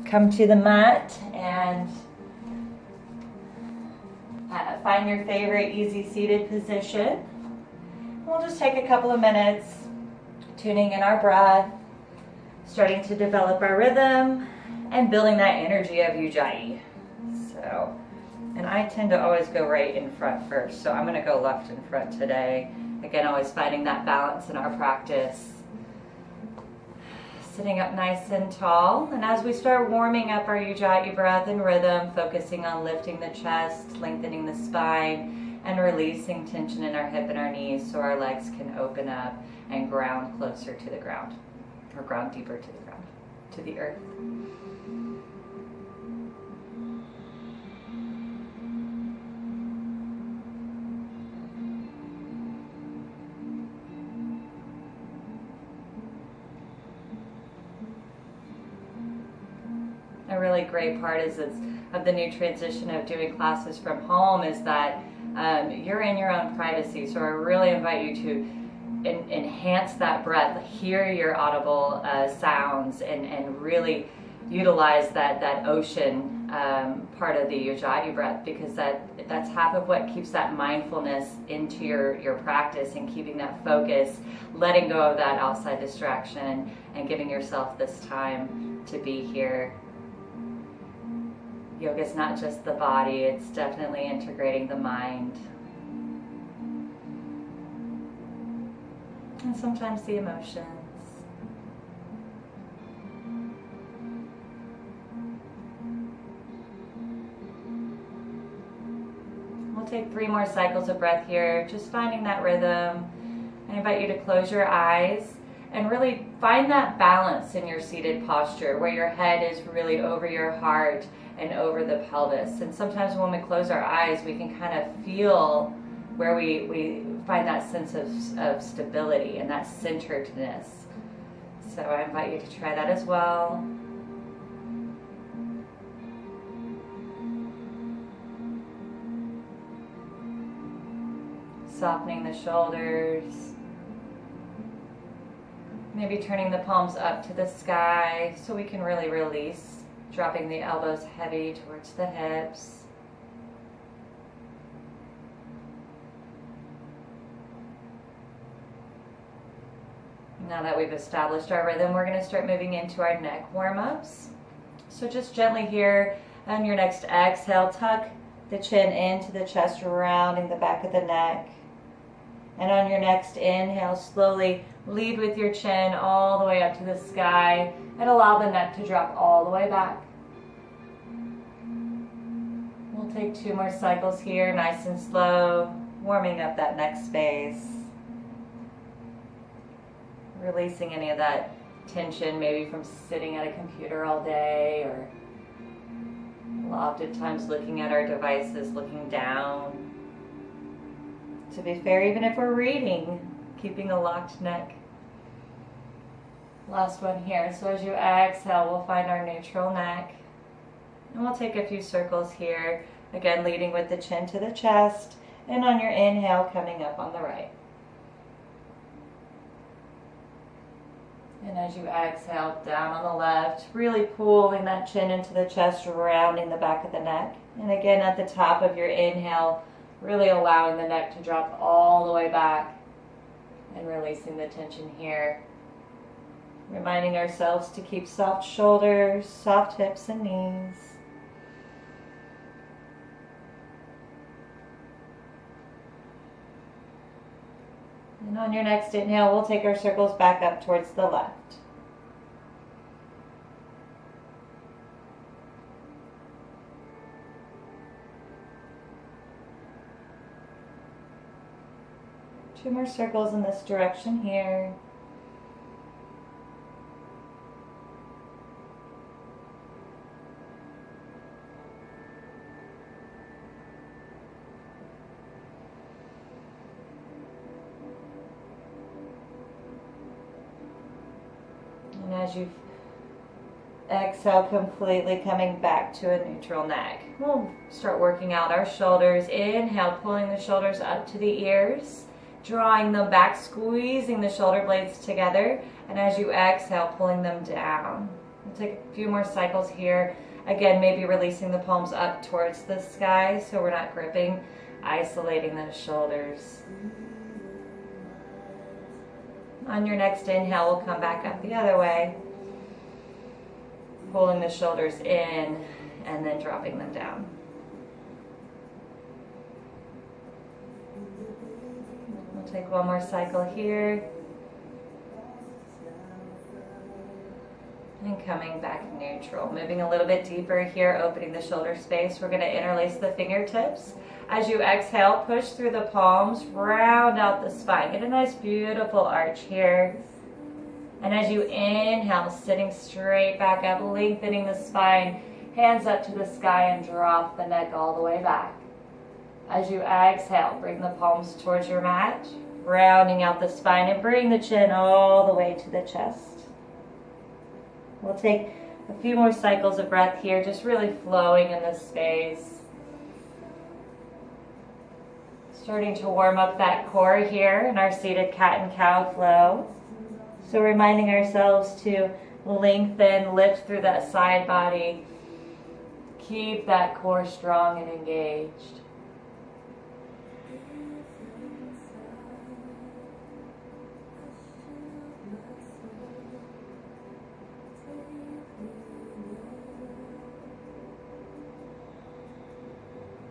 come to the mat and find your favorite easy seated position. We'll just take a couple of minutes tuning in our breath, starting to develop our rhythm, and building that energy of Ujjayi. So, and I tend to always go right in front first, so I'm going to go left in front today. Again, always finding that balance in our practice. Sitting up nice and tall, and as we start warming up our Ujjayi breath and rhythm, focusing on lifting the chest, lengthening the spine, and releasing tension in our hip and our knees so our legs can open up and ground closer to the ground, or ground deeper to the ground, to the earth. A really great part of the new transition of doing classes from home is that you're in your own privacy. So I really invite you to enhance that breath, hear your audible sounds, and really utilize that ocean part of the Ujjayi breath, because that's half of what keeps that mindfulness into your practice and keeping that focus, letting go of that outside distraction, and giving yourself this time to be here. Yoga is not just the body, it's definitely integrating the mind. And sometimes the emotions. We'll take 3 more cycles of breath here, just finding that rhythm. I invite you to close your eyes and really find that balance in your seated posture, where your head is really over your heart and over the pelvis. And sometimes when we close our eyes, we can kind of feel where we find that sense of stability and that centeredness. So I invite you to try that as well. Softening the shoulders. Maybe turning the palms up to the sky so we can really release. Dropping the elbows heavy towards the hips. Now that we've established our rhythm, we're going to start moving into our neck warm-ups. So just gently here on your next exhale, tuck the chin into the chest, rounding the back of the neck. And on your next inhale, slowly lead with your chin all the way up to the sky and allow the neck to drop all the way back. We'll take 2 more cycles here, nice and slow, warming up that neck space. Releasing any of that tension, maybe from sitting at a computer all day, or oftentimes looking at our devices, looking down. To be fair, even if we're reading, keeping a locked neck. Last one here. So as you exhale, we'll find our neutral neck. And we'll take a few circles here. Again, leading with the chin to the chest. And on your inhale, coming up on the right. And as you exhale, down on the left, really pulling that chin into the chest, rounding the back of the neck. And again, at the top of your inhale, really allowing the neck to drop all the way back and releasing the tension here. Reminding ourselves to keep soft shoulders, soft hips and knees. And on your next inhale, we'll take our circles back up towards the left. Two more circles in this direction here. And as you exhale, completely coming back to a neutral neck. We'll start working out our shoulders. Inhale, pulling the shoulders up to the ears, drawing them back, squeezing the shoulder blades together. And as you exhale, pulling them down. Take a few more cycles here. Again, maybe releasing the palms up towards the sky so we're not gripping, isolating those shoulders. On your next inhale, we'll come back up the other way, pulling the shoulders in and then dropping them down. We'll take one more cycle here. And coming back neutral. Moving a little bit deeper here, opening the shoulder space. We're going to interlace the fingertips. As you exhale, push through the palms, round out the spine. Get a nice, beautiful arch here. And as you inhale, sitting straight back up, lengthening the spine, hands up to the sky and drop the neck all the way back. As you exhale, bring the palms towards your mat, rounding out the spine and bring the chin all the way to the chest. We'll take a few more cycles of breath here, just really flowing in this space. Starting to warm up that core here in our seated cat and cow flow. So reminding ourselves to lengthen, lift through that side body. Keep that core strong and engaged.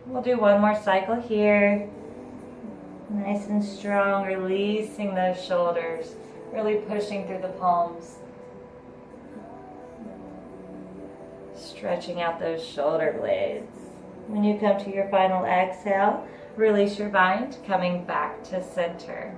We'll do one more cycle here. Nice and strong, releasing those shoulders, really pushing through the palms. Stretching out those shoulder blades. When you come to your final exhale, release your bind, coming back to center.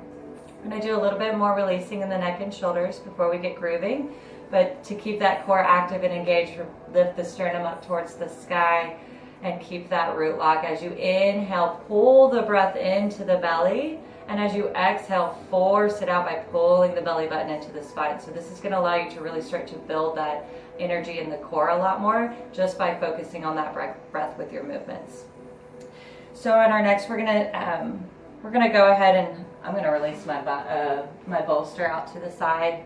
I'm going to do a little bit more releasing in the neck and shoulders before we get grooving, but to keep that core active and engaged, lift the sternum up towards the sky. And keep that root lock. As you inhale, pull the breath into the belly. And as you exhale, force it out by pulling the belly button into the spine. So this is going to allow you to really start to build that energy in the core a lot more just by focusing on that breath with your movements. So on our next, we're going to go ahead and I'm going to release my bolster out to the side.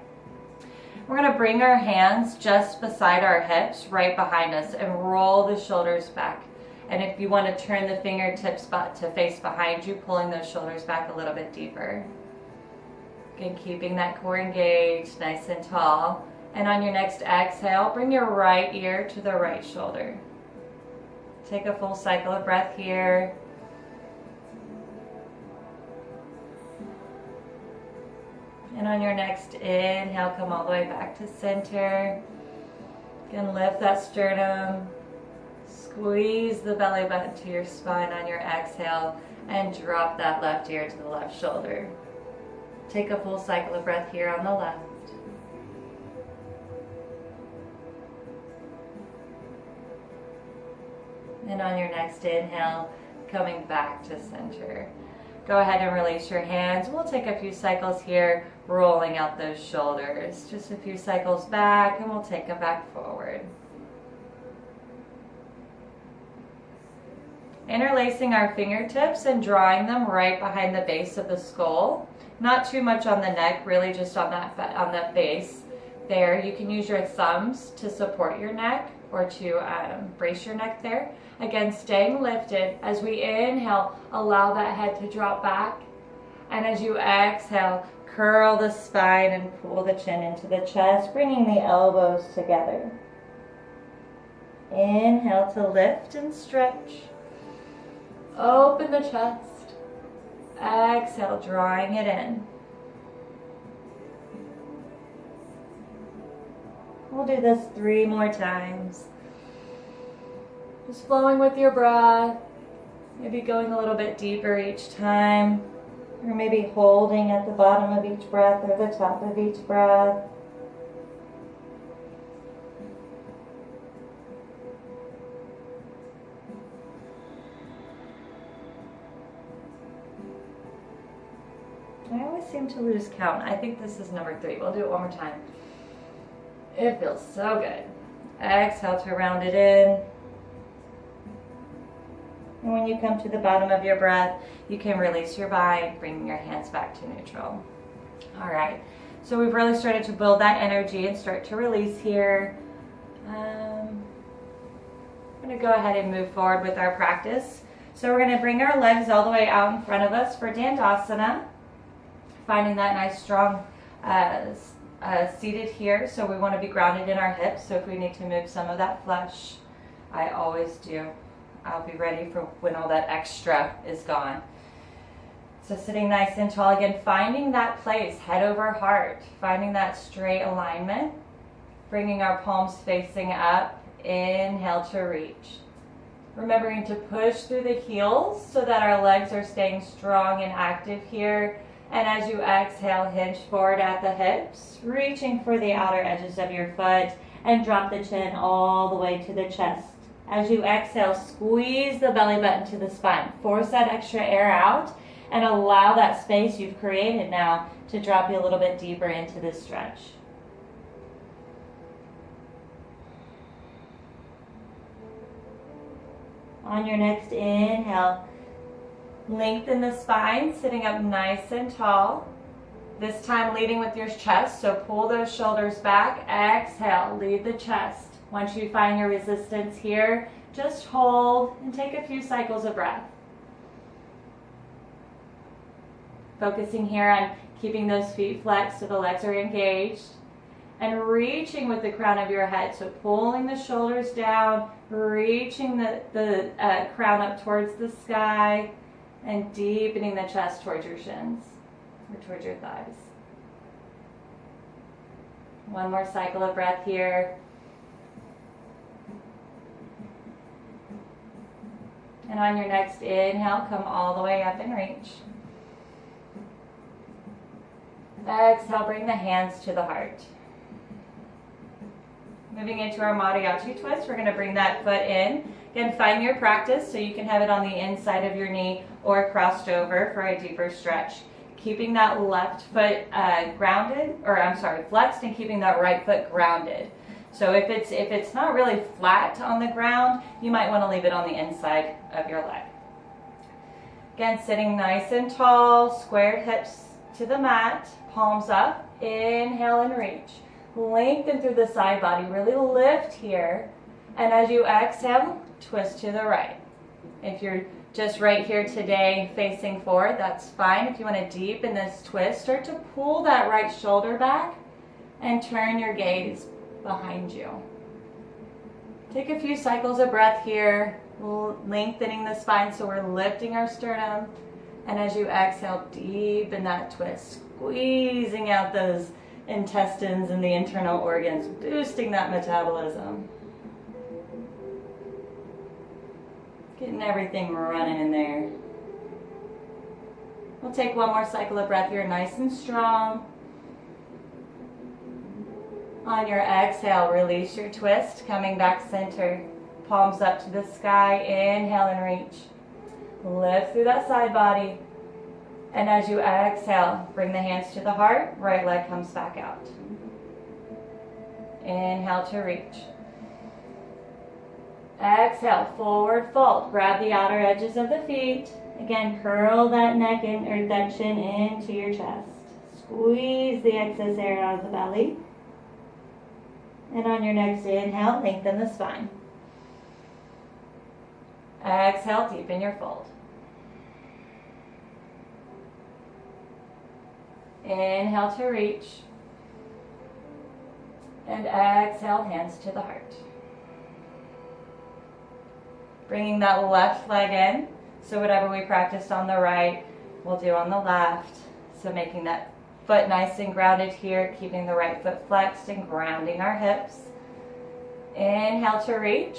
We're going to bring our hands just beside our hips, right behind us, and roll the shoulders back. And if you want to turn the fingertips to face behind you, pulling those shoulders back a little bit deeper. Again, keeping that core engaged, nice and tall. And on your next exhale, bring your right ear to the right shoulder. Take a full cycle of breath here. And on your next inhale, come all the way back to center. Again, lift that sternum. Squeeze the belly button to your spine on your exhale and drop that left ear to the left shoulder. Take a full cycle of breath here on the left. And on your next inhale, coming back to center. Go ahead and release your hands. We'll take a few cycles here, rolling out those shoulders. Just a few cycles back, and we'll take them back forward. Interlacing our fingertips and drawing them right behind the base of the skull. Not too much on the neck, really just on that base there. You can use your thumbs to support your neck or to brace your neck there. Again, staying lifted. As we inhale, allow that head to drop back. And as you exhale, curl the spine and pull the chin into the chest, bringing the elbows together. Inhale to lift and stretch. Open the chest. Exhale, drawing it in. We'll do this 3 more times. Just flowing with your breath. Maybe going a little bit deeper each time. Or maybe holding at the bottom of each breath or the top of each breath. I always seem to lose count. I think this is number 3. We'll do it one more time. It feels so good. Exhale to round it in. And when you come to the bottom of your breath, you can release your bind, bringing your hands back to neutral. All right, so we've really started to build that energy and start to release here. I'm going to go ahead and move forward with our practice. So we're going to bring our legs all the way out in front of us for Dandasana, finding that nice strong seated here. So we want to be grounded in our hips. So if we need to move some of that flesh, I always do. I'll be ready for when all that extra is gone. So sitting nice and tall again, finding that place, head over heart, finding that straight alignment, bringing our palms facing up, inhale to reach. Remembering to push through the heels so that our legs are staying strong and active here. And as you exhale, hinge forward at the hips, reaching for the outer edges of your foot, and drop the chin all the way to the chest. As you exhale, squeeze the belly button to the spine. Force that extra air out and allow that space you've created now to drop you a little bit deeper into this stretch. On your next inhale, lengthen the spine, sitting up nice and tall. This time leading with your chest, so pull those shoulders back. Exhale, lead the chest. Once you find your resistance here, just hold and take a few cycles of breath. Focusing here on keeping those feet flexed so the legs are engaged. And reaching with the crown of your head, so pulling the shoulders down, reaching the crown up towards the sky, and deepening the chest towards your shins, or towards your thighs. One more cycle of breath here. And on your next inhale, come all the way up and reach. Exhale, bring the hands to the heart. Moving into our Mariachi twist, we're going to bring that foot in. Again, find your practice so you can have it on the inside of your knee or crossed over for a deeper stretch. Keeping that left foot flexed, and keeping that right foot grounded. So if it's not really flat on the ground, you might want to leave it on the inside of your leg. Again, sitting nice and tall, squared hips to the mat, palms up, inhale and reach. Lengthen through the side body, really lift here. And as you exhale, twist to the right. If you're just right here today facing forward, that's fine. If you want to deepen this twist, start to pull that right shoulder back and turn your gaze behind you. Take a few cycles of breath here, lengthening the spine so we're lifting our sternum. And as you exhale, deepen that twist, squeezing out those intestines and the internal organs, boosting that metabolism. Getting everything running in there. We'll take one more cycle of breath here, nice and strong. On your exhale, release your twist, coming back center. Palms up to the sky, inhale and reach. Lift through that side body. And as you exhale, bring the hands to the heart, right leg comes back out. Inhale to reach. Exhale, forward fold. Grab the outer edges of the feet. Again, curl that neck in, or that chin into your chest. Squeeze the excess air out of the belly. And on your next inhale, lengthen the spine. Exhale, deepen your fold. Inhale to reach. And exhale, hands to the heart. Bringing that left leg in. So whatever we practiced on the right, we'll do on the left. So making that foot nice and grounded here, keeping the right foot flexed and grounding our hips. Inhale to reach.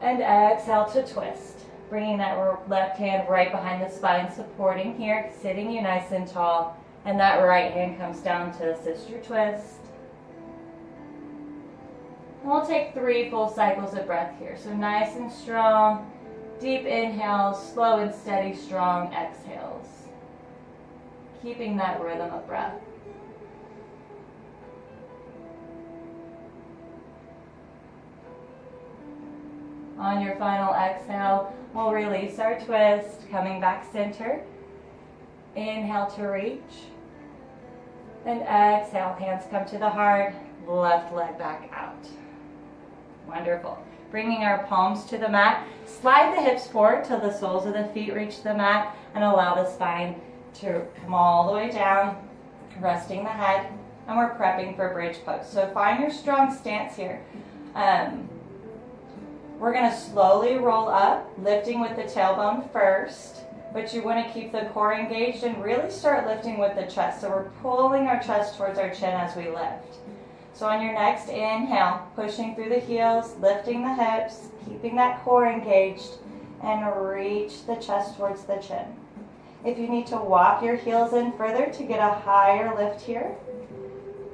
And exhale to twist. Bringing that left hand right behind the spine, supporting here, sitting you nice and tall. And that right hand comes down to assist your twist. And we'll take 3 full cycles of breath here. So nice and strong, deep inhales, slow and steady, strong exhales. Keeping that rhythm of breath. On your final exhale, we'll release our twist, coming back center. Inhale to reach. And exhale, hands come to the heart, left leg back out. Wonderful. Bringing our palms to the mat. Slide the hips forward till the soles of the feet reach the mat and allow the spine to come all the way down, resting the head. And we're prepping for bridge pose. So find your strong stance here. We're going to slowly roll up, lifting with the tailbone first, but you want to keep the core engaged and really start lifting with the chest. So we're pulling our chest towards our chin as we lift. So on your next inhale, pushing through the heels, lifting the hips, keeping that core engaged, and reach the chest towards the chin. If you need to walk your heels in further to get a higher lift here,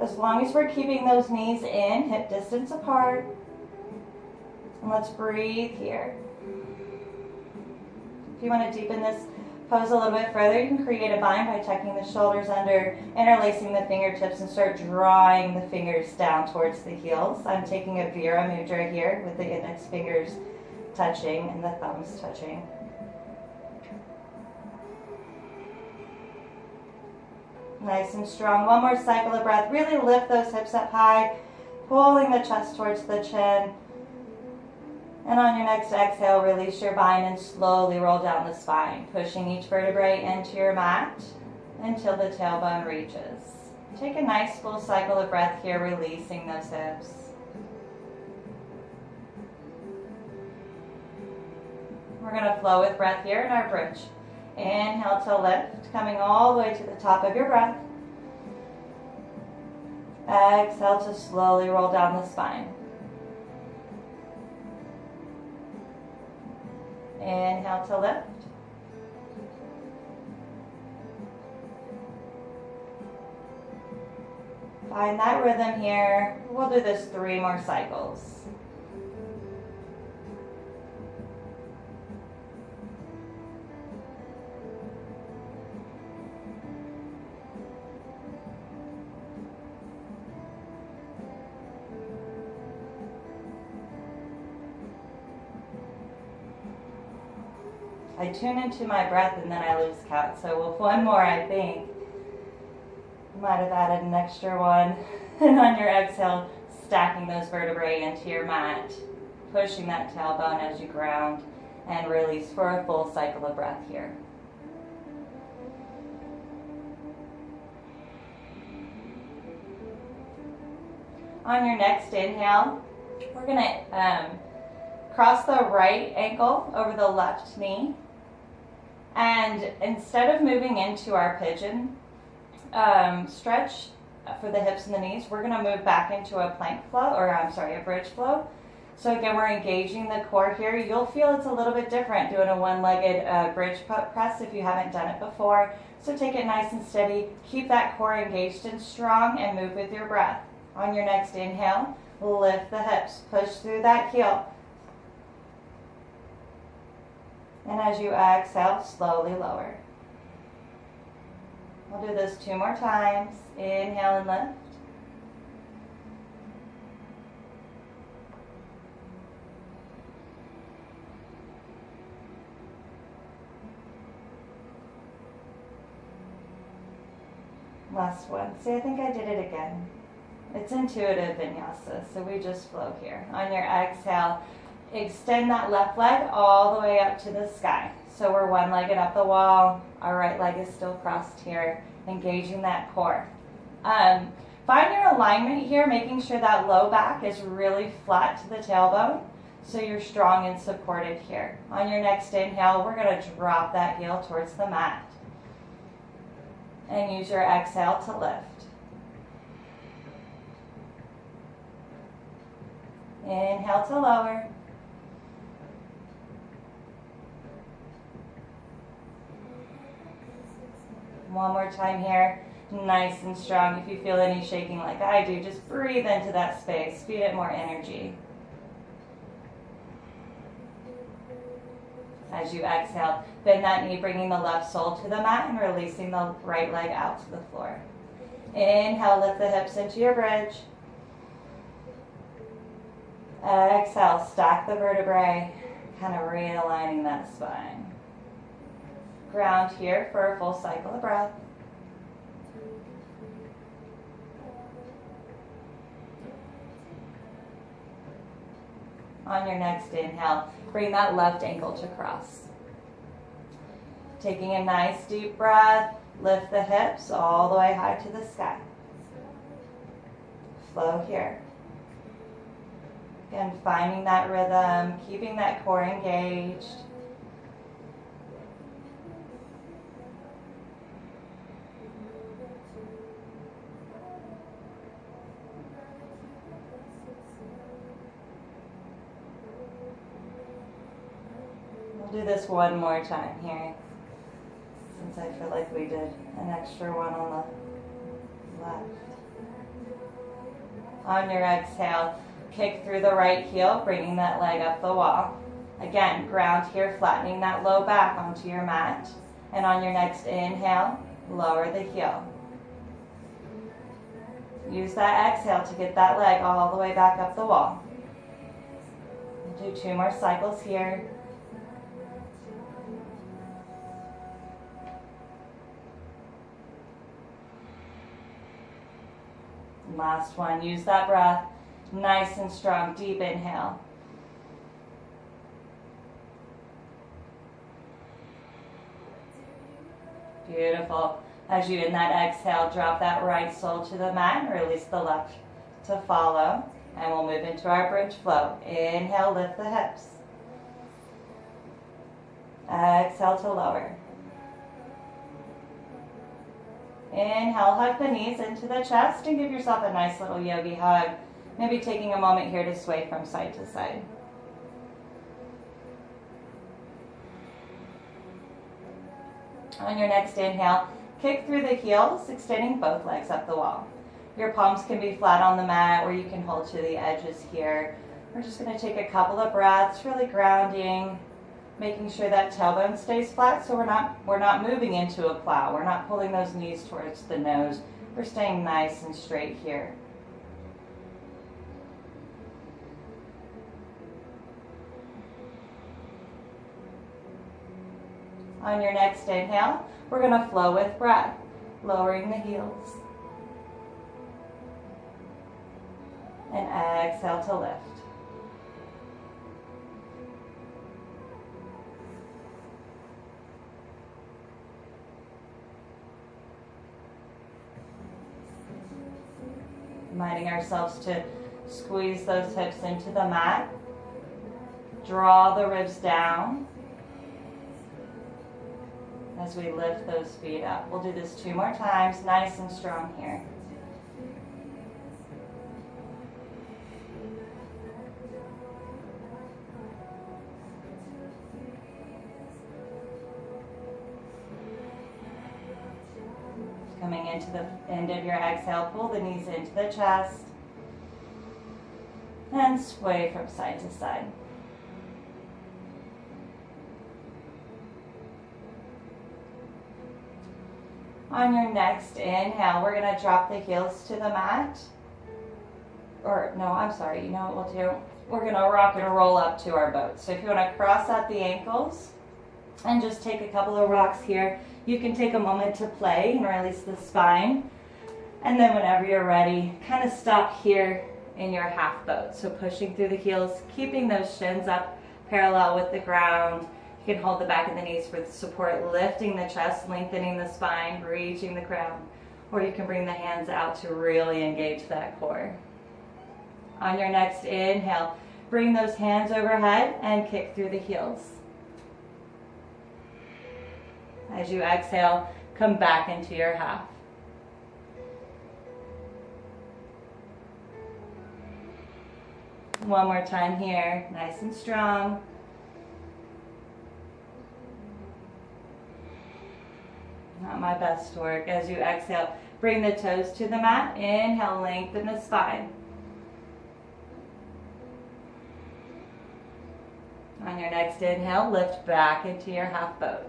as long as we're keeping those knees in, hip distance apart. And let's breathe here. If you want to deepen this pose a little bit further, you can create a bind by tucking the shoulders under, interlacing the fingertips, and start drawing the fingers down towards the heels. I'm taking a Vira Mudra here with the index fingers touching and the thumbs touching. Nice and strong. One more cycle of breath. Really lift those hips up high, pulling the chest towards the chin. And on your next exhale, release your bind and slowly roll down the spine, pushing each vertebrae into your mat until the tailbone reaches. Take a nice full cycle of breath here, releasing those hips. We're going to flow with breath here in our bridge. Inhale to lift, coming all the way to the top of your breath. Exhale to slowly roll down the spine. Inhale to lift. Find that rhythm here. We'll do this 3 more cycles. I tune into my breath and then I lose count. So one more, I think. Might have added an extra one. And on your exhale, stacking those vertebrae into your mat, pushing that tailbone as you ground, and release for a full cycle of breath here. On your next inhale, we're going to cross the right ankle over the left knee. And instead of moving into our pigeon stretch for the hips and the knees, we're going to move back into a plank flow, or a bridge flow. So again, we're engaging the core here. You'll feel it's a little bit different doing a one-legged bridge press if you haven't done it before. So take it nice and steady. Keep that core engaged and strong and move with your breath. On your next inhale, lift the hips, push through that heel. And as you exhale, slowly lower. We'll do this 2 more times. Inhale and lift. Last one. See, I think I did it again. It's intuitive vinyasa, so we just flow here. On your exhale, extend that left leg all the way up to the sky. So we're one-legged up the wall. Our right leg is still crossed here, engaging that core. Find your alignment here, making sure that low back is really flat to the tailbone, so you're strong and supported here. On your next inhale, we're going to drop that heel towards the mat. And use your exhale to lift. Inhale to lower. One more time here. Nice and strong. If you feel any shaking like I do, just breathe into that space. Feed it more energy. As you exhale, bend that knee, bringing the left sole to the mat and releasing the right leg out to the floor. Inhale, lift the hips into your bridge. Exhale, stack the vertebrae, kind of realigning that spine. Ground here for a full cycle of breath. On your next inhale, bring that left ankle to cross. Taking a nice deep breath, lift the hips all the way high to the sky. Flow here. Again, finding that rhythm, keeping that core engaged. We'll do this one more time here, since I feel like we did an extra one on the left. On your exhale, kick through the right heel, bringing that leg up the wall. Again, ground here, flattening that low back onto your mat. And on your next inhale, lower the heel. Use that exhale to get that leg all the way back up the wall. We'll do 2 more cycles here. Last one, use that breath, nice and strong, deep inhale. Beautiful. As you in that exhale, drop that right sole to the mat and release the left to follow. And we'll move into our bridge flow. Inhale, lift the hips. Exhale to lower. Inhale, hug the knees into the chest and give yourself a nice little yogi hug. Maybe taking a moment here to sway from side to side. On your next inhale, kick through the heels, extending both legs up the wall. Your palms can be flat on the mat, or you can hold to the edges here. We're just going to take a couple of breaths, really grounding, making sure that tailbone stays flat, so we're not moving into a plow. We're not pulling those knees towards the nose. We're staying nice and straight here. On your next inhale, we're going to flow with breath, lowering the heels. And exhale to lift. Reminding ourselves to squeeze those hips into the mat. Draw the ribs down as we lift those feet up. We'll do this 2 more times, nice and strong here. Coming into the end of your exhale, pull the knees into the chest and sway from side to side. On your next inhale, we're going to drop the heels to the mat. Or, no, I'm sorry, you know what we'll do? We're going to rock and roll up to our boat. So if you want to cross out the ankles and just take a couple of rocks here, you can take a moment to play and release the spine. And then whenever you're ready, kind of stop here in your half boat. So pushing through the heels, keeping those shins up parallel with the ground. You can hold the back of the knees for support, lifting the chest, lengthening the spine, reaching the crown. Or you can bring the hands out to really engage that core. On your next inhale, bring those hands overhead and kick through the heels. As you exhale, come back into your half. One more time here, nice and strong. Not my best work. As you exhale, bring the toes to the mat. Inhale, lengthen the spine. On your next inhale, lift back into your half boat.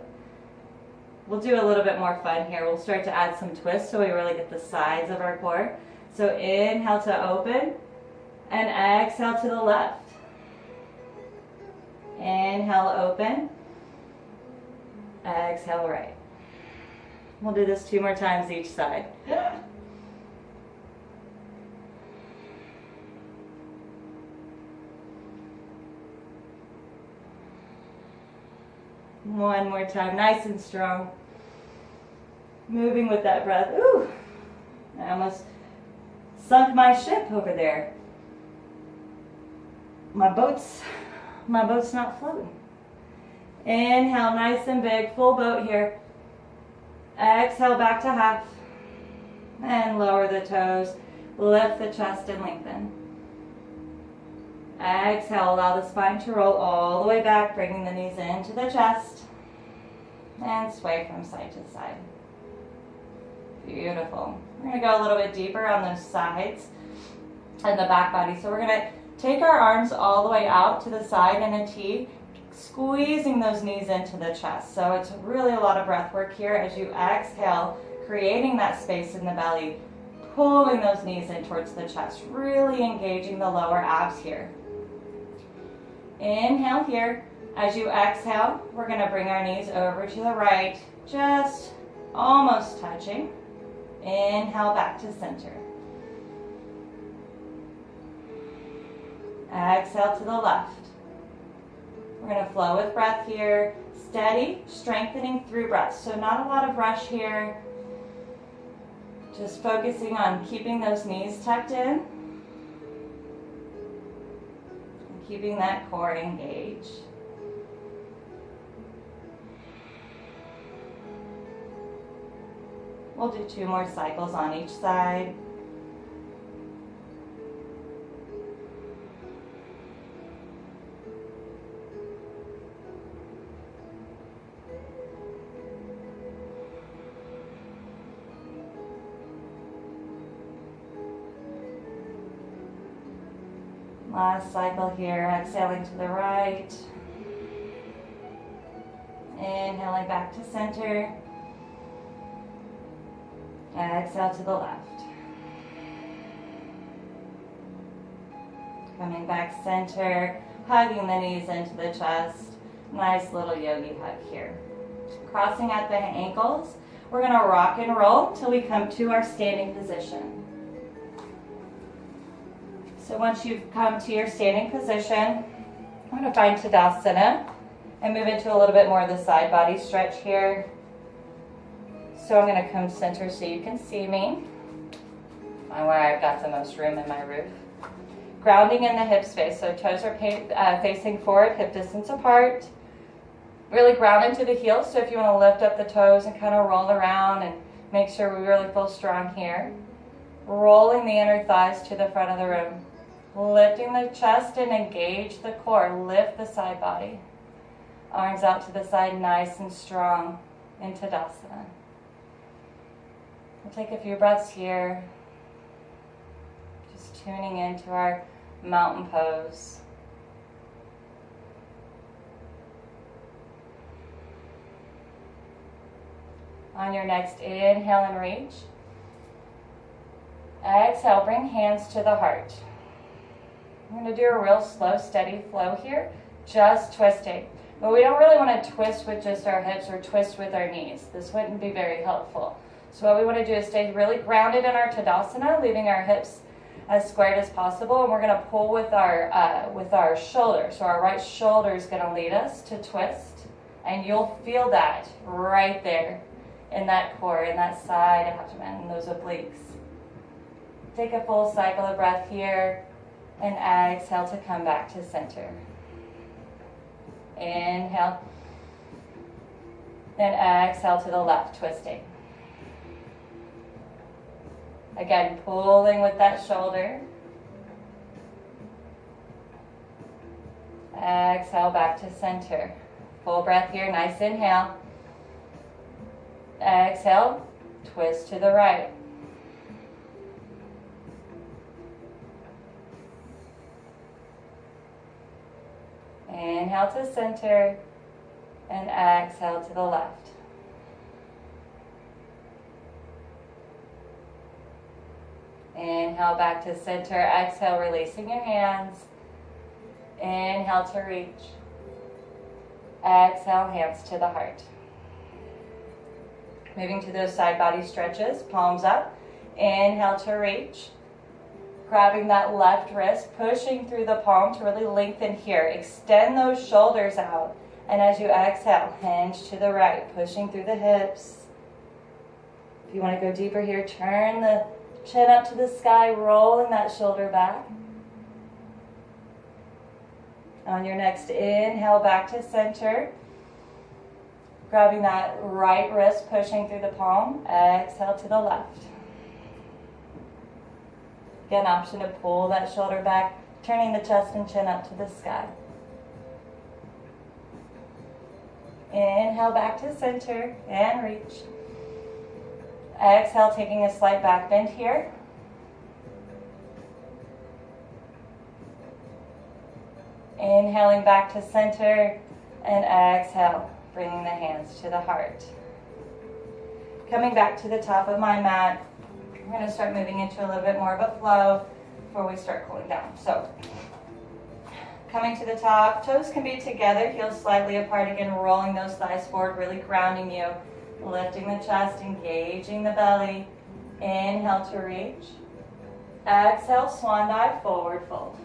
We'll do a little bit more fun here. We'll start to add some twists so we really get the sides of our core. So inhale to open and exhale to the left. Inhale, open. Exhale, right. We'll do this 2 more times each side. One more time, nice and strong. Moving with that breath. Ooh, I almost sunk my ship over there. My boat's not floating. Inhale, nice and big, full boat here. Exhale, back to half. And lower the toes. Lift the chest and lengthen. Exhale, allow the spine to roll all the way back, bringing the knees into the chest. And sway from side to side. Beautiful. We're going to go a little bit deeper on those sides and the back body. So we're going to take our arms all the way out to the side in a T, squeezing those knees into the chest. So it's really a lot of breath work here as you exhale, creating that space in the belly, pulling those knees in towards the chest, really engaging the lower abs here. Inhale here. As you exhale, we're going to bring our knees over to the right, just almost touching. Inhale, back to center. Exhale to the left. We're going to flow with breath here. Steady, strengthening through breath. So not a lot of rush here. Just focusing on keeping those knees tucked in. And keeping that core engaged. We'll do 2 more cycles on each side. Last cycle here, exhaling to the right. Inhaling back to center. Exhale to the left. Coming back center, hugging the knees into the chest. Nice little yogi hug here. Crossing at the ankles, we're going to rock and roll till we come to our standing position. So once you've come to your standing position, I'm going to find Tadasana and move into a little bit more of the side body stretch here. So I'm going to come center so you can see me. Find where I've got the most room in my roof. Grounding in the hip space, so toes are facing forward, hip distance apart. Really ground into the heels, so if you want to lift up the toes and kind of roll around and make sure we really feel strong here. Rolling the inner thighs to the front of the room. Lifting the chest and engage the core. Lift the side body. Arms out to the side, nice and strong in Tadasana. We'll take a few breaths here. Just tuning into our mountain pose. On your next inhale and reach. Exhale, bring hands to the heart. I'm going to do a real slow, steady flow here, just twisting. But we don't really want to twist with just our hips or twist with our knees. This wouldn't be very helpful. So what we want to do is stay really grounded in our Tadasana, leaving our hips as squared as possible. And we're going to pull with our shoulder. So our right shoulder is going to lead us to twist. And you'll feel that right there in that core, in that side abdomen, and those obliques. Take a full cycle of breath here. And exhale to come back to center. Inhale. Then exhale to the left, twisting. Again, pulling with that shoulder. Exhale back to center. Full breath here, nice inhale. Exhale, twist to the right. Inhale to center and exhale to the left. Inhale back to center, exhale, releasing your hands. Inhale to reach. Exhale, hands to the heart. Moving to those side body stretches, palms up. Inhale to reach. Grabbing that left wrist, pushing through the palm to really lengthen here. Extend those shoulders out And as you exhale, hinge to the right, pushing through the hips. If you want to go deeper here, turn the chin up to the sky, rolling that shoulder back. On your next inhale, back to center. Grabbing that right wrist, pushing through the palm. Exhale to the left. Again, option to pull that shoulder back, turning the chest and chin up to the sky. Inhale back to center and reach. Exhale, taking a slight back bend here. Inhaling back to center and exhale, bringing the hands to the heart. Coming back to the top of my mat, we're going to start moving into a little bit more of a flow before we start cooling down. So, coming to the top, toes can be together, heels slightly apart. Again, rolling those thighs forward, really grounding you. Lifting the chest, engaging the belly. Inhale to reach. Exhale, swan dive, forward fold.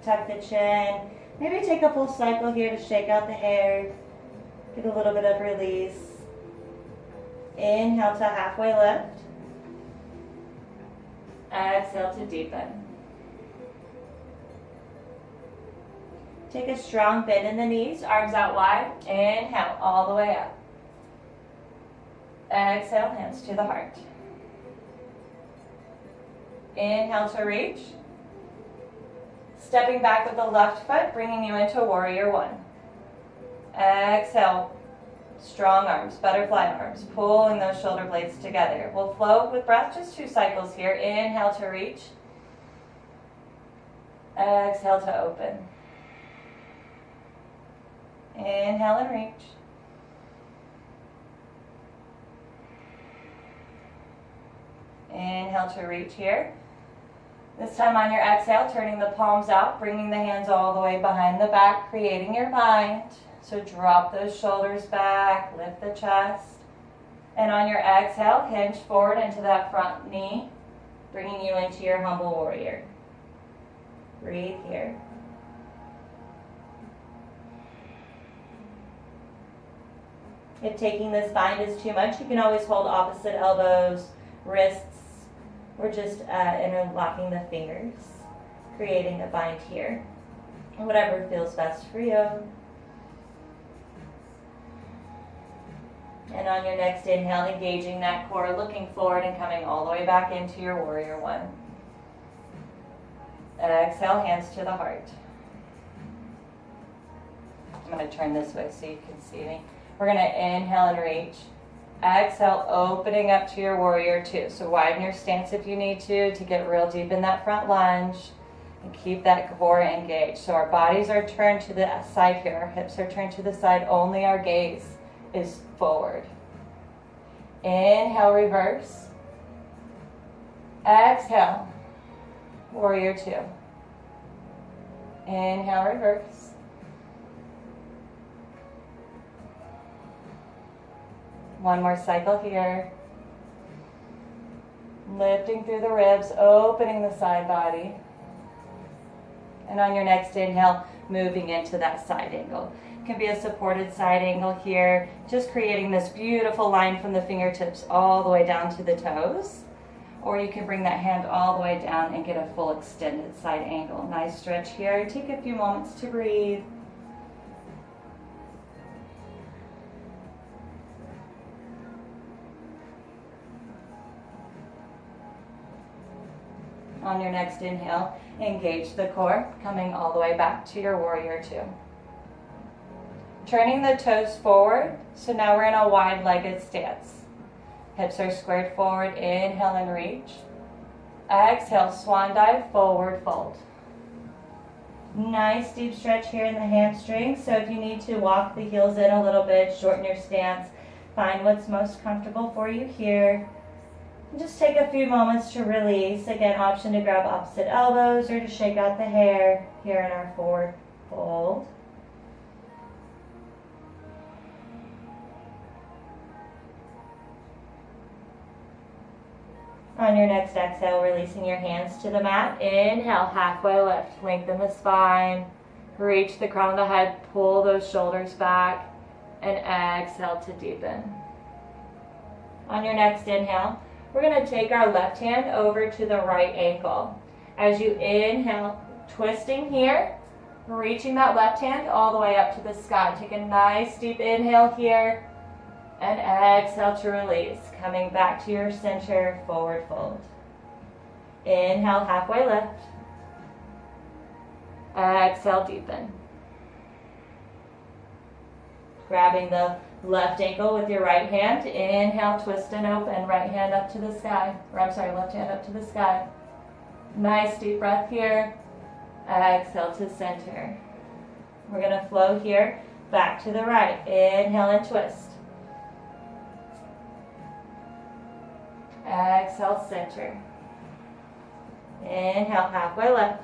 Tuck the chin. Maybe take a full cycle here to shake out the hair. Get a little bit of release. Inhale to halfway lift. Exhale to deepen. Take a strong bend in the knees, arms out wide. Inhale, all the way up. Exhale, hands to the heart. Inhale to reach. Stepping back with the left foot, bringing you into warrior one. Exhale, strong arms, butterfly arms, pulling those shoulder blades together. We'll flow with breath, just 2 cycles here. Inhale to reach. Exhale to open. Inhale and reach. Inhale to reach here. This time on your exhale, turning the palms out, bringing the hands all the way behind the back, creating your bind. So drop those shoulders back, lift the chest. And on your exhale, hinge forward into that front knee, bringing you into your humble warrior. Breathe here. If taking this bind is too much, you can always hold opposite elbows, wrists, or just interlocking the fingers, creating a bind here. Whatever feels best for you. And on your next inhale, engaging that core, looking forward and coming all the way back into your warrior one. Exhale, hands to the heart. I'm going to turn this way so you can see me. We're going to inhale and reach. Exhale, opening up to your warrior two. So widen your stance if you need to get real deep in that front lunge. And keep that core engaged. So our bodies are turned to the side here. Our hips are turned to the side. Only our gaze is forward. Inhale, reverse. Exhale, warrior two. Inhale, reverse. One more cycle here. Lifting through the ribs, opening the side body. And on your next inhale, moving into that side angle. It can be a supported side angle here, just creating this beautiful line from the fingertips all the way down to the toes. Or you can bring that hand all the way down and get a full extended side angle. Nice stretch here. Take a few moments to breathe. On your next inhale, engage the core, coming all the way back to your warrior two. Turning the toes forward, so now we're in a wide-legged stance. Hips are squared forward, inhale and reach. Exhale, swan dive, forward fold. Nice deep stretch here in the hamstrings, so if you need to walk the heels in a little bit, shorten your stance, find what's most comfortable for you here. Just take a few moments to release. Again, option to grab opposite elbows or to shake out the hair here in our forward fold. On your next exhale, releasing your hands to the mat. Inhale, halfway lift. Lengthen the spine. Reach the crown of the head, pull those shoulders back, and exhale to deepen. On your next inhale, we're going to take our left hand over to the right ankle. As you inhale, twisting here, reaching that left hand all the way up to the sky. Take a nice deep inhale here, and exhale to release. Coming back to your center, forward fold. Inhale, halfway lift. Exhale, deepen. Grabbing the left ankle with your right hand. Inhale, twist and open. Right hand up to the sky. Or I'm sorry, left hand up to the sky. Nice deep breath here. Exhale to center. We're going to flow here. Back to the right. Inhale and twist. Exhale, center. Inhale, halfway lift.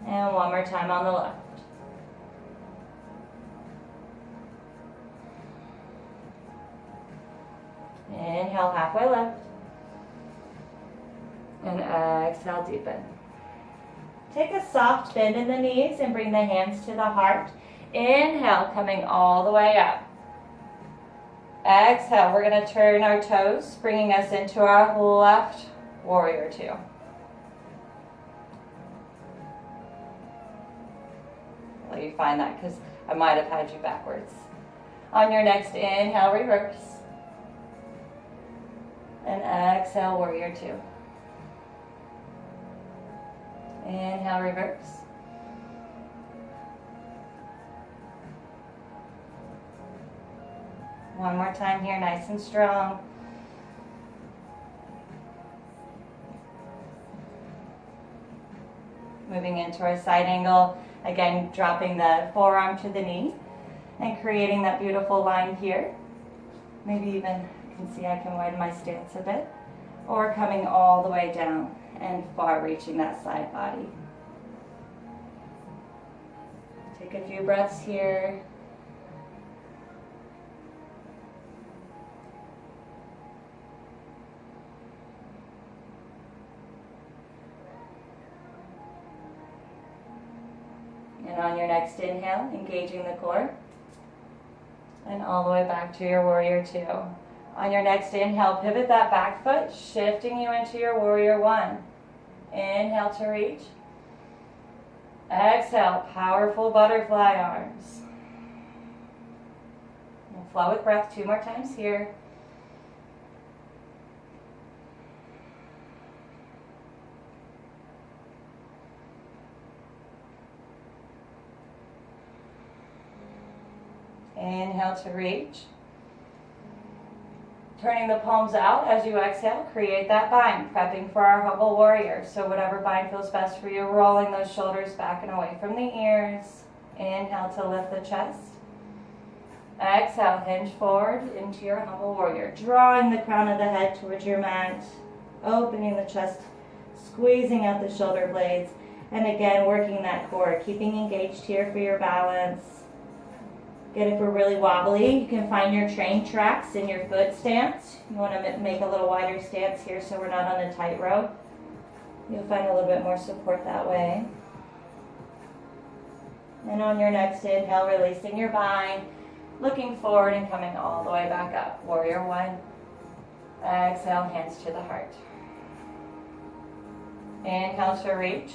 And one more time on the left. Inhale, halfway lift. And exhale, deepen. Take a soft bend in the knees and bring the hands to the heart. Inhale, coming all the way up. Exhale, we're going to turn our toes, bringing us into our left warrior two. Let you find that because I might have had you backwards. On your next inhale, reverse. And exhale, warrior two. Inhale, reverse. One more time here, nice and strong. Moving into our side angle. Again, dropping the forearm to the knee and creating that beautiful line here. Maybe even, you can see I can widen my stance a bit. Or coming all the way down and far reaching that side body. Take a few breaths here. And on your next inhale, engaging the core. And all the way back to your warrior two. On your next inhale, pivot that back foot, shifting you into your warrior one. Inhale to reach. Exhale, powerful butterfly arms. And flow with breath 2 more times here. Inhale to reach. Turning the palms out as you exhale, create that bind, prepping for our humble warrior. So whatever bind feels best for you, rolling those shoulders back and away from the ears. Inhale to lift the chest. Exhale, hinge forward into your humble warrior. Drawing the crown of the head towards your mat, opening the chest, squeezing out the shoulder blades, and again working that core, keeping engaged here for your balance. Again, if we're really wobbly, you can find your train tracks in your foot stance. You want to make a little wider stance here so we're not on a tightrope. You'll find a little bit more support that way. And on your next inhale, releasing your bind, looking forward and coming all the way back up. Warrior one. Exhale, hands to the heart. Inhale to reach.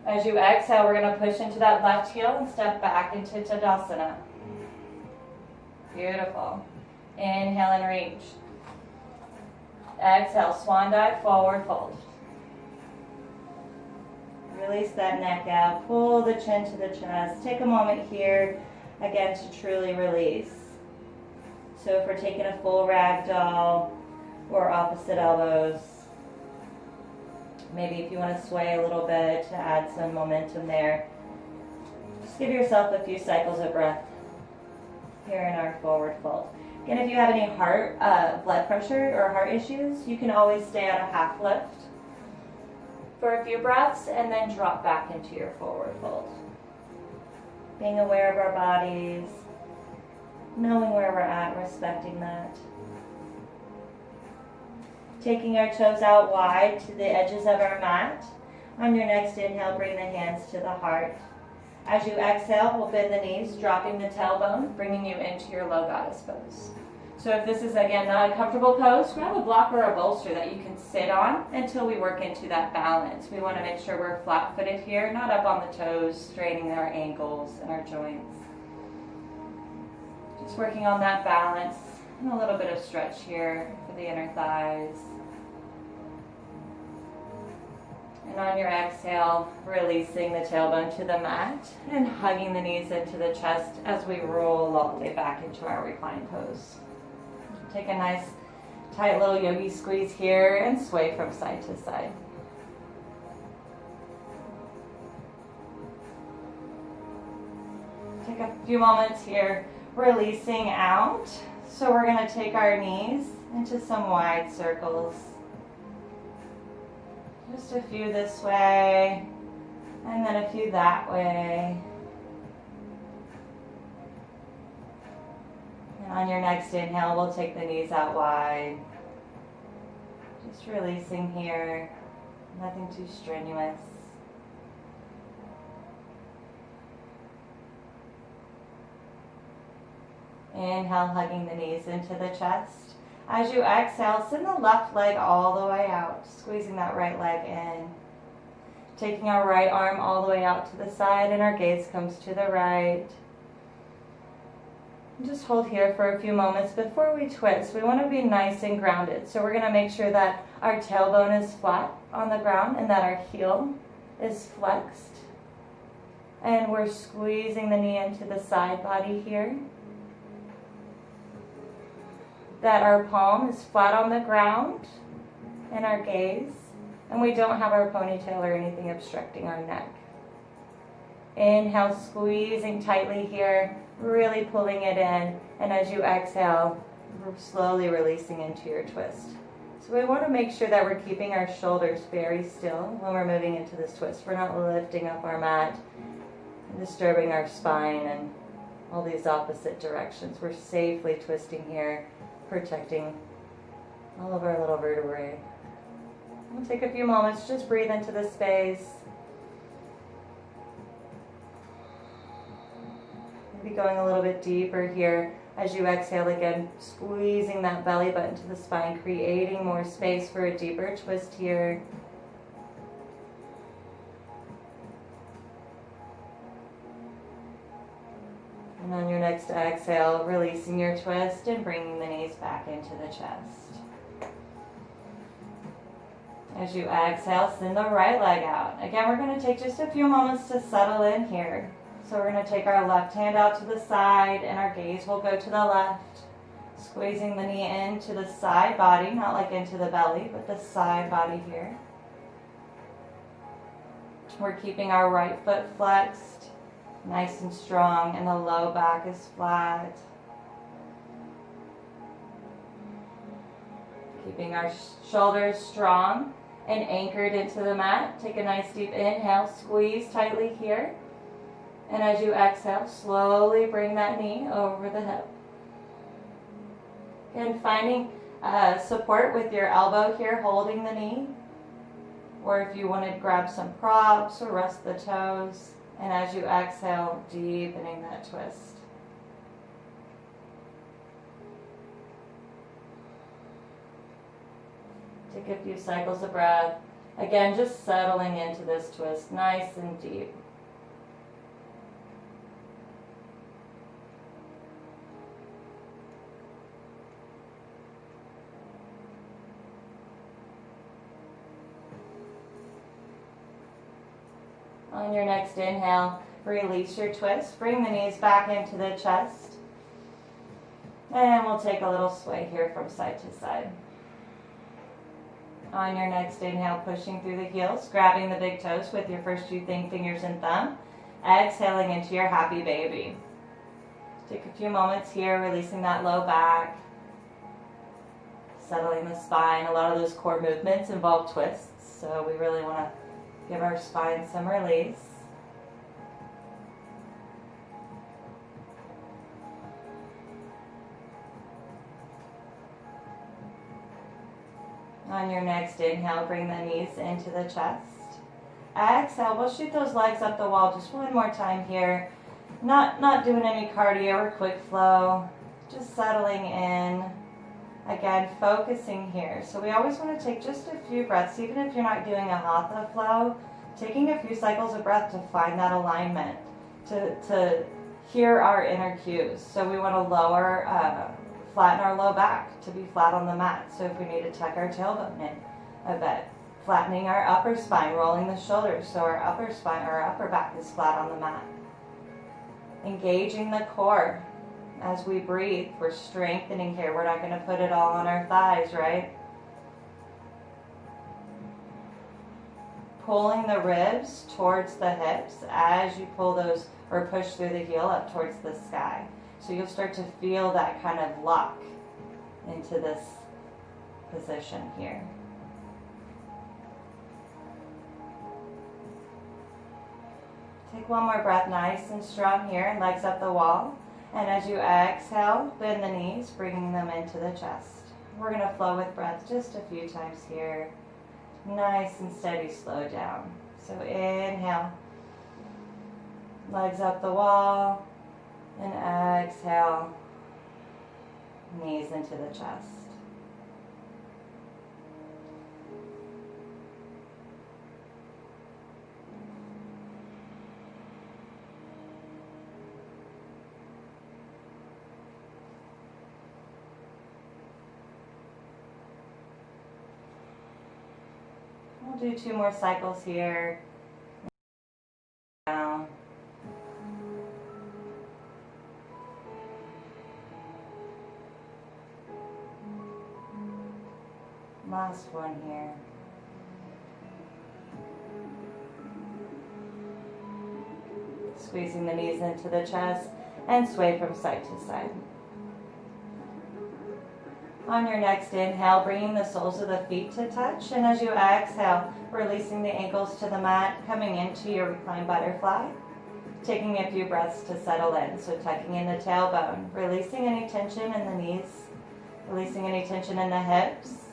As you exhale, we're going to push into that left heel and step back into Tadasana. Beautiful. Inhale and reach. Exhale, swan dive, forward fold. Release that neck out. Pull the chin to the chest. Take a moment here, again, to truly release. So if we're taking a full ragdoll or opposite elbows, maybe if you want to sway a little bit to add some momentum there. Just give yourself a few cycles of breath here in our forward fold. Again, if you have any heart, blood pressure or heart issues, you can always stay on a half lift for a few breaths and then drop back into your forward fold. Being aware of our bodies, knowing where we're at, respecting that. Taking our toes out wide to the edges of our mat. On your next inhale, bring the hands to the heart. As you exhale, we'll bend the knees, dropping the tailbone, bringing you into your low goddess pose. So if this is, again, not a comfortable pose, grab a block or a bolster that you can sit on until we work into that balance. We want to make sure we're flat-footed here, not up on the toes, straining our ankles and our joints. Just working on that balance and a little bit of stretch here for the inner thighs. And on your exhale, releasing the tailbone to the mat and hugging the knees into the chest as we roll all the way back into our reclined pose. Take a nice tight little yogi squeeze here and sway from side to side. Take a few moments here, releasing out. So we're going to take our knees into some wide circles. Just a few this way, and then a few that way. And on your next inhale, we'll take the knees out wide. Just releasing here, nothing too strenuous. Inhale, hugging the knees into the chest. As you exhale, send the left leg all the way out, squeezing that right leg in. Taking our right arm all the way out to the side, and our gaze comes to the right. Just hold here for a few moments before we twist. We want to be nice and grounded. So we're going to make sure that our tailbone is flat on the ground and that our heel is flexed. And we're squeezing the knee into the side body here. That our palm is flat on the ground in our gaze. And we don't have our ponytail or anything obstructing our neck. Inhale, squeezing tightly here, really pulling it in. And as you exhale, slowly releasing into your twist. So we want to make sure that we're keeping our shoulders very still when we're moving into this twist. We're not lifting up our mat and disturbing our spine and all these opposite directions. We're safely twisting here, protecting all of our little vertebrae. We'll take a few moments, just breathe into the space. Maybe going a little bit deeper here as you exhale again, squeezing that belly button to the spine, creating more space for a deeper twist here. And on your next exhale, releasing your twist and bringing the knees back into the chest. As you exhale, send the right leg out. Again, we're going to take just a few moments to settle in here. So we're going to take our left hand out to the side and our gaze will go to the left. Squeezing the knee into the side body, not like into the belly, but the side body here. We're keeping our right foot flexed, nice and strong, and the low back is flat. Keeping our shoulders strong and anchored into the mat. Take a nice deep inhale, squeeze tightly here. And as you exhale, slowly bring that knee over the hip. And finding support with your elbow here, holding the knee. Or if you want to grab some props or rest the toes. And as you exhale, deepening that twist. Take a few cycles of breath. Again, just settling into this twist, nice and deep. On your next inhale, release your twist. Bring the knees back into the chest. And we'll take a little sway here from side to side. On your next inhale, pushing through the heels, grabbing the big toes with your first two fingers and thumb. Exhaling into your happy baby. Take a few moments here, releasing that low back. Settling the spine. A lot of those core movements involve twists, so we really want to give our spine some release. On your next inhale, bring the knees into the chest. Exhale, we'll shoot those legs up the wall just one more time here. Not doing any cardio or quick flow, just settling in. Again, focusing here. So we always want to take just a few breaths, even if you're not doing a hatha flow, taking a few cycles of breath to find that alignment, to hear our inner cues. So we want to lower, flatten our low back to be flat on the mat. So if we need to tuck our tailbone in a bit, flattening our upper spine, rolling the shoulders so our upper spine or our upper back is flat on the mat. Engaging the core. As we breathe, we're strengthening here. We're not going to put it all on our thighs, right? Pulling the ribs towards the hips as you pull those or push through the heel up towards the sky. So you'll start to feel that kind of lock into this position here. Take one more breath nice and strong here, and legs up the wall. And as you exhale, bend the knees, bringing them into the chest. We're going to flow with breath just a few times here. Nice and steady, slow down. So inhale, legs up the wall, and exhale, knees into the chest. We'll do 2 more cycles here. Down. Last one here. Squeezing the knees into the chest and sway from side to side. On your next inhale, bringing the soles of the feet to touch, and as you exhale, releasing the ankles to the mat, coming into your reclined butterfly, taking a few breaths to settle in. So tucking in the tailbone, releasing any tension in the knees, releasing any tension in the hips,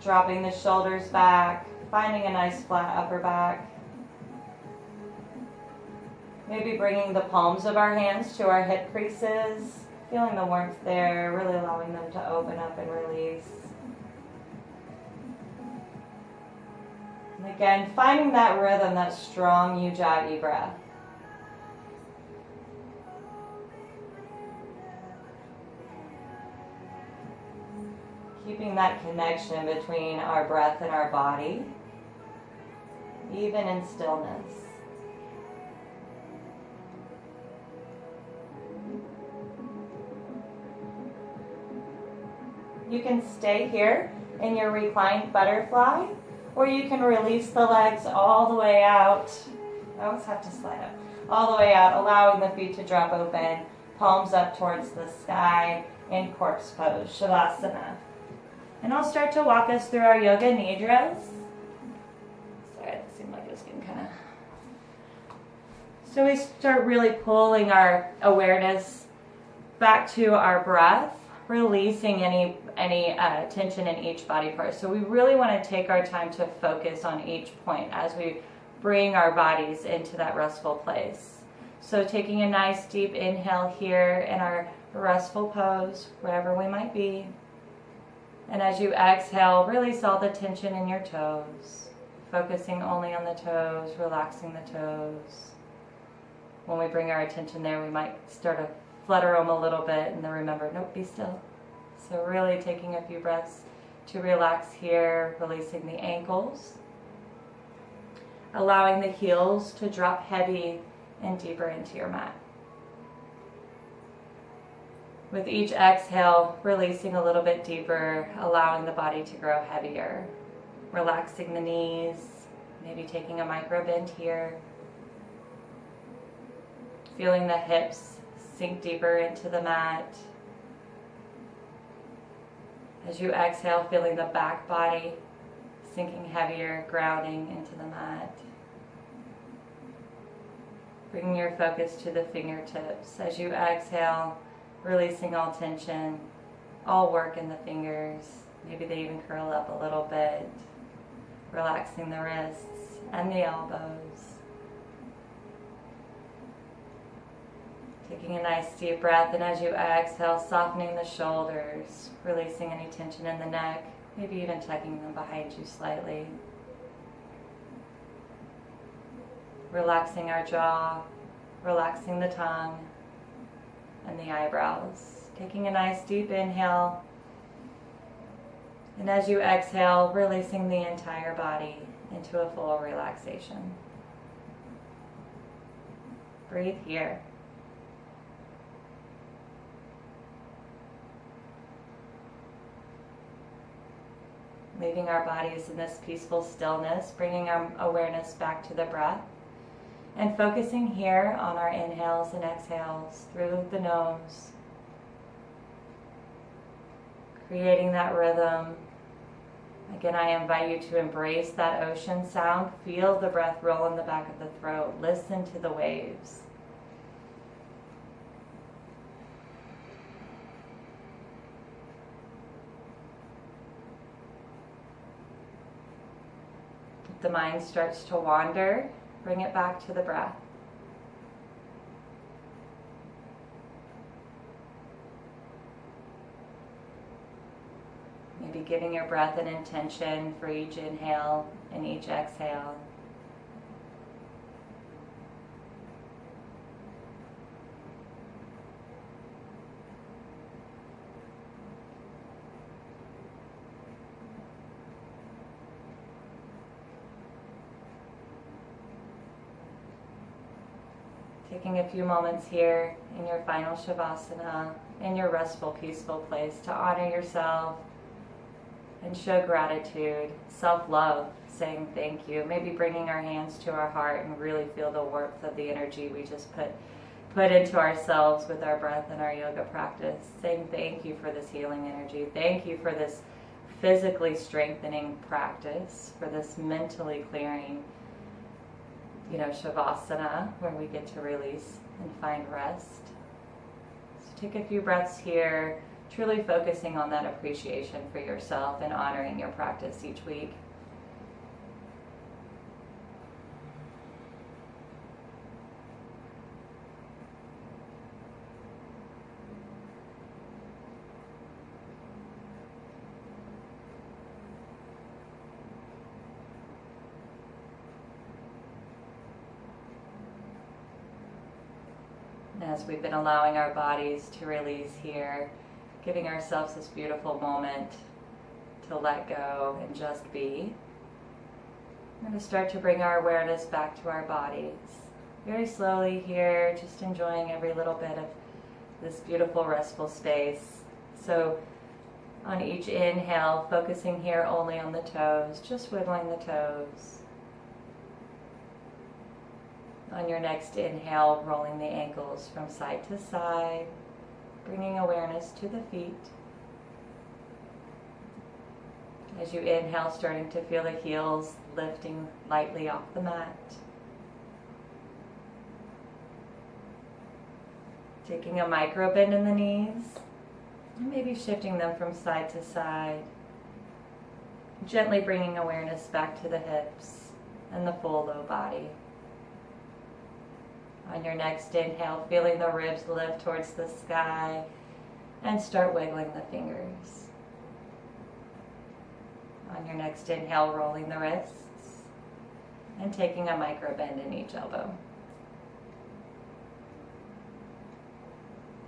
dropping the shoulders back, finding a nice flat upper back. Maybe bringing the palms of our hands to our hip creases, feeling the warmth there, really allowing them to open up and release. And again, finding that rhythm, that strong Ujjayi breath. Keeping that connection between our breath and our body, even in stillness. You can stay here in your reclined butterfly, or you can release the legs all the way out. I always have to slide up. All the way out, allowing the feet to drop open, palms up towards the sky in corpse pose, Shavasana. And I'll start to walk us through our Yoga Nidras. Sorry, it seemed like it was getting kind of... So we start really pulling our awareness back to our breath, releasing any tension in each body part. So we really want to take our time to focus on each point as we bring our bodies into that restful place. So taking a nice deep inhale here in our restful pose, wherever we might be. And as you exhale, release all the tension in your toes, focusing only on the toes, relaxing the toes. When we bring our attention there, we might start to flutter them a little bit, and then remember, nope, be still. So really taking a few breaths to relax here, releasing the ankles, allowing the heels to drop heavy and deeper into your mat. With each exhale, releasing a little bit deeper, allowing the body to grow heavier, relaxing the knees, maybe taking a micro bend here, feeling the hips sink deeper into the mat. As you exhale, feeling the back body sinking heavier, grounding into the mat. Bringing your focus to the fingertips. As you exhale, releasing all tension, all work in the fingers. Maybe they even curl up a little bit, relaxing the wrists and the elbows. Taking a nice deep breath, and as you exhale, softening the shoulders, releasing any tension in the neck, maybe even tucking them behind you slightly. Relaxing our jaw, relaxing the tongue and the eyebrows. Taking a nice deep inhale, and as you exhale, releasing the entire body into a full relaxation. Breathe here. Leaving our bodies in this peaceful stillness, bringing our awareness back to the breath, and focusing here on our inhales and exhales through the nose, creating that rhythm. Again, I invite you to embrace that ocean sound. Feel the breath roll in the back of the throat. Listen to the waves. If the mind starts to wander, bring it back to the breath. Maybe giving your breath an intention for each inhale and each exhale. Taking a few moments here in your final Shavasana, in your restful, peaceful place, to honor yourself and show gratitude, self-love, saying thank you. Maybe bringing our hands to our heart and really feel the warmth of the energy we just put into ourselves with our breath and our yoga practice. Saying thank you for this healing energy. Thank you for this physically strengthening practice, for this mentally clearing, Shavasana, where we get to release and find rest. So take a few breaths here, truly focusing on that appreciation for yourself and honoring your practice each week. As we've been allowing our bodies to release here, giving ourselves this beautiful moment to let go and just be, we're going to start to bring our awareness back to our bodies. Very slowly here, just enjoying every little bit of this beautiful restful space. So on each inhale, focusing here only on the toes, just wiggling the toes. On your next inhale, rolling the ankles from side to side, bringing awareness to the feet. As you inhale, starting to feel the heels lifting lightly off the mat. Taking a micro bend in the knees, and maybe shifting them from side to side. Gently bringing awareness back to the hips and the full low body. On your next inhale, feeling the ribs lift towards the sky, and start wiggling the fingers. On your next inhale, rolling the wrists and taking a micro bend in each elbow.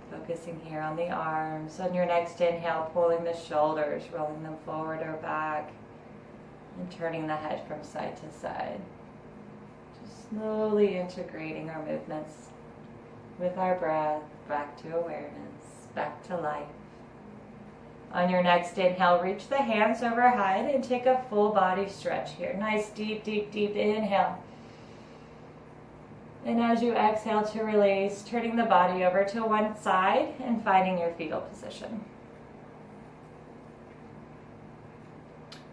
Focusing here on the arms. On your next inhale, pulling the shoulders, rolling them forward or back, and turning the head from side to side. Slowly integrating our movements with our breath back to awareness, back to life. On your next inhale, reach the hands overhead and take a full body stretch here. Nice deep, deep, deep inhale. And as you exhale to release, turning the body over to one side and finding your fetal position.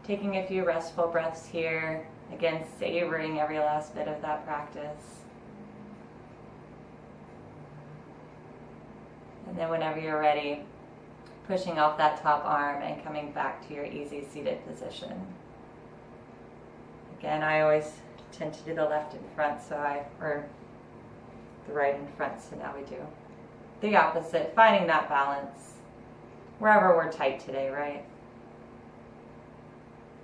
Taking a few restful breaths here. Again, savoring every last bit of that practice. And then whenever you're ready, pushing off that top arm and coming back to your easy seated position. Again, I always tend to do the left in front, or the right in front, so now we do the opposite, finding that balance wherever we're tight today, right?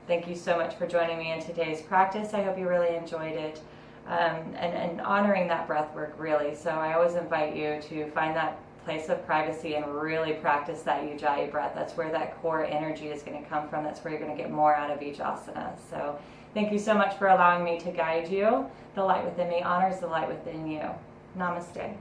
Thank you so much for joining me in today's practice. I hope you really enjoyed it, and honoring that breath work, really. So I always invite you to find that place of privacy and really practice that Ujjayi breath. That's where that core energy is going to come from. That's where you're going to get more out of each asana. So thank you so much for allowing me to guide you. The light within me honors the light within you. Namaste.